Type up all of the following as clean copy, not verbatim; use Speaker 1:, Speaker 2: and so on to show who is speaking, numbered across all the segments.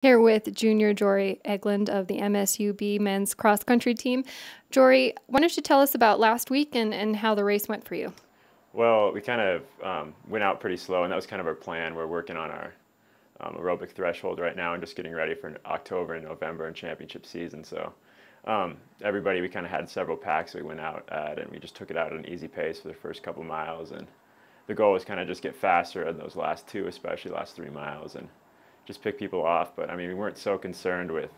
Speaker 1: Here with junior Jorey Egeland of the MSUB men's cross country team. Jorey, why don't you tell us about last week and how the race went for you?
Speaker 2: Well, we kind of went out pretty slow, and that was kind of our plan. We're working on our aerobic threshold right now and just getting ready for October and November and championship season. So everybody, we kind of had several packs we went out at, and we just took it out at an easy pace for the first couple miles. And the goal was kind of just get faster in those last two, especially last 3 miles, and just pick people off. But I mean, we weren't so concerned with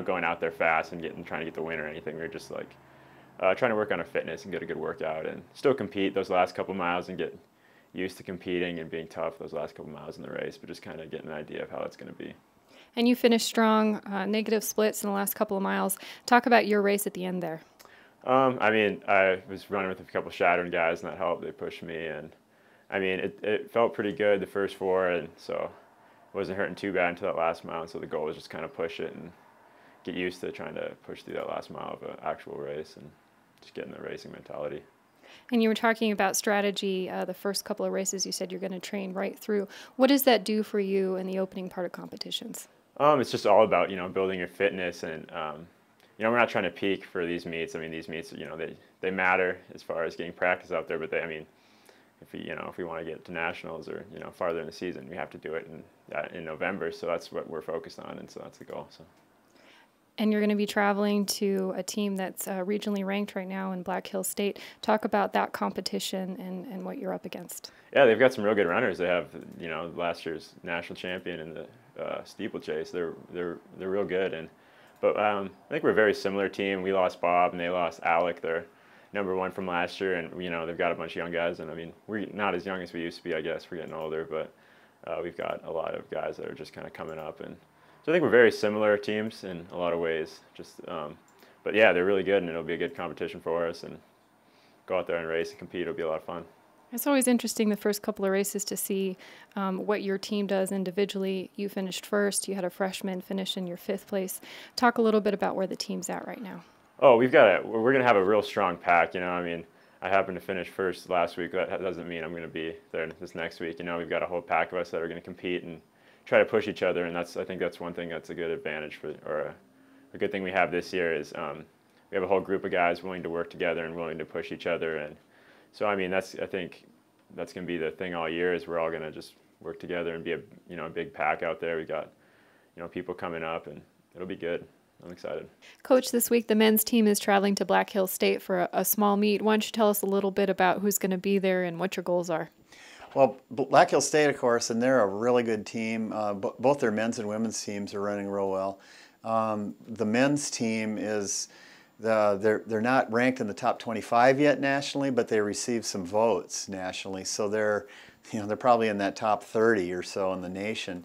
Speaker 2: going out there fast and trying to get the win or anything. We were just like trying to work on our fitness and get a good workout and still compete those last couple miles and get used to competing and being tough those last couple miles in the race, but just kind of getting an idea of how it's going to be.
Speaker 1: And you finished strong, negative splits in the last couple of miles. Talk about your race at the end there.
Speaker 2: I mean, I was running with a couple Shattering guys, and that helped. They pushed me, and I mean, it felt pretty good the first four, and so it wasn't hurting too bad until that last mile. And so the goal was just kind of push it and get used to trying to push through that last mile of an actual race and just getting the racing mentality.
Speaker 1: And you were talking about strategy the first couple of races. You said you're going to train right through. What does that do for you in the opening part of competitions?
Speaker 2: It's just all about building your fitness, and we're not trying to peak for these meets. I mean, these meets they matter as far as getting practice out there, but I mean, if we want to get to nationals or farther in the season, we have to do it in November. So that's what we're focused on, and so that's the goal. So.
Speaker 1: And you're going to be traveling to a team that's regionally ranked right now in Black Hills State. Talk about that competition and what you're up against.
Speaker 2: Yeah, they've got some real good runners. They have last year's national champion in the steeplechase. They're real good, but I think we're a very similar team. We lost Bob and they lost Alec. They're #1 from last year, and they've got a bunch of young guys. And I mean, we're not as young as we used to be. I guess we're getting older, but we've got a lot of guys that are just kind of coming up. And so I think we're very similar teams in a lot of ways. But yeah, they're really good, and it'll be a good competition for us. And go out there and race and compete. It'll be a lot of fun.
Speaker 1: It's always interesting the first couple of races to see what your team does individually. You finished first. You had a freshman finish in your 5th place. Talk a little bit about where the team's at right now.
Speaker 2: Oh, we're going to have a real strong pack. I mean, I happened to finish first last week. That doesn't mean I'm going to be there this next week. We've got a whole pack of us that are going to compete and try to push each other, and I think that's one thing that's a good advantage a good thing we have this year is we have a whole group of guys willing to work together and willing to push each other. And so I mean, I think that's going to be the thing all year is we're all going to just work together and be a big pack out there. We got people coming up, and it'll be good. I'm excited.
Speaker 1: Coach, this week the men's team is traveling to Black Hills State for a small meet. Why don't you tell us a little bit about who's going to be there and what your goals are?
Speaker 3: Well, Black Hills State, of course, and they're a really good team. Both their men's and women's teams are running real well. The men's team is they're not ranked in the top 25 yet nationally, but they received some votes nationally, so they're probably in that top 30 or so in the nation.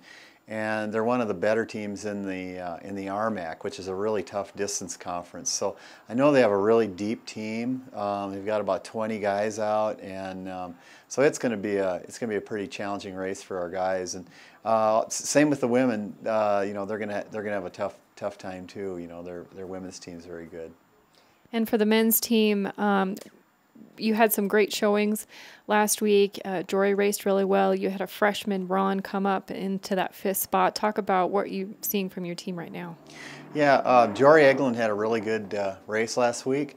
Speaker 3: And they're one of the better teams in the RMAC, which is a really tough distance conference. So I know they have a really deep team. They've got about 20 guys out, and so it's going to be a pretty challenging race for our guys. And same with the women. They're going to have a tough time too. Their women's team is very good.
Speaker 1: And for the men's team, you had some great showings last week. Jorey raced really well. You had a freshman, Ron, come up into that 5th spot. Talk about what you're seeing from your team right now.
Speaker 3: Yeah, Jorey Egeland had a really good race last week.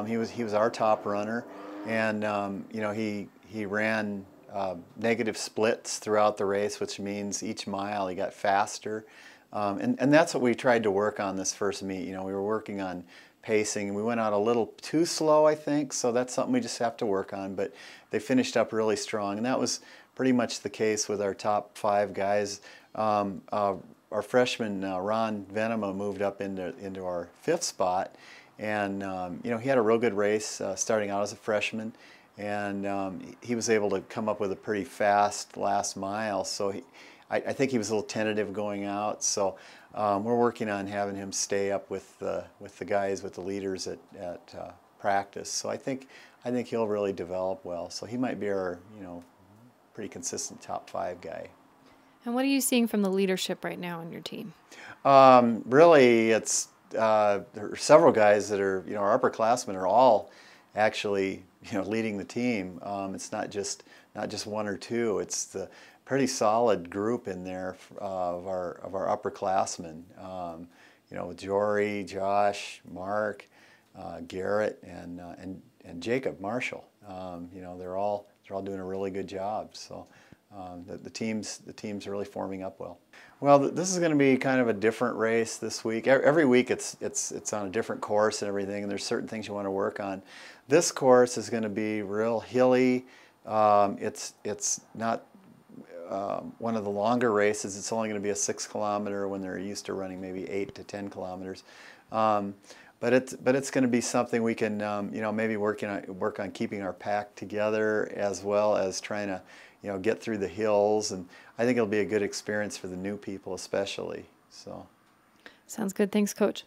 Speaker 3: He was our top runner, and he ran negative splits throughout the race, which means each mile he got faster. And that's what we tried to work on this first meet. We were working on pacing, and we went out a little too slow, I think, so that's something we just have to work on. But they finished up really strong, and that was pretty much the case with our top 5 guys. Our freshman Ron Venema moved up into our 5th spot, and he had a real good race starting out as a freshman, and he was able to come up with a pretty fast last mile. So I think he was a little tentative going out. So we're working on having him stay up with the guys, with the leaders at practice. So I think he'll really develop well. So he might be our pretty consistent top 5 guy.
Speaker 1: And what are you seeing from the leadership right now on your team?
Speaker 3: Really, it's there are several guys that are our upperclassmen are all actually leading the team. It's not just 1 or 2. It's pretty solid group in there of our upperclassmen. You know, with Jorey, Josh, Mark, Garrett, and Jacob Marshall. You know, they're all doing a really good job. So the team's really forming up well. Well, this is going to be kind of a different race this week. Every week it's on a different course and everything, and there's certain things you want to work on. This course is going to be real hilly. It's not one of the longer races. It's only going to be a 6 kilometer when they're used to running maybe 8 to 10 kilometers. But it's going to be something we can you know, maybe work on keeping our pack together, as well as trying to, you know, get through the hills. And I think it'll be a good experience for the new people especially. So
Speaker 1: sounds good. Thanks, Coach.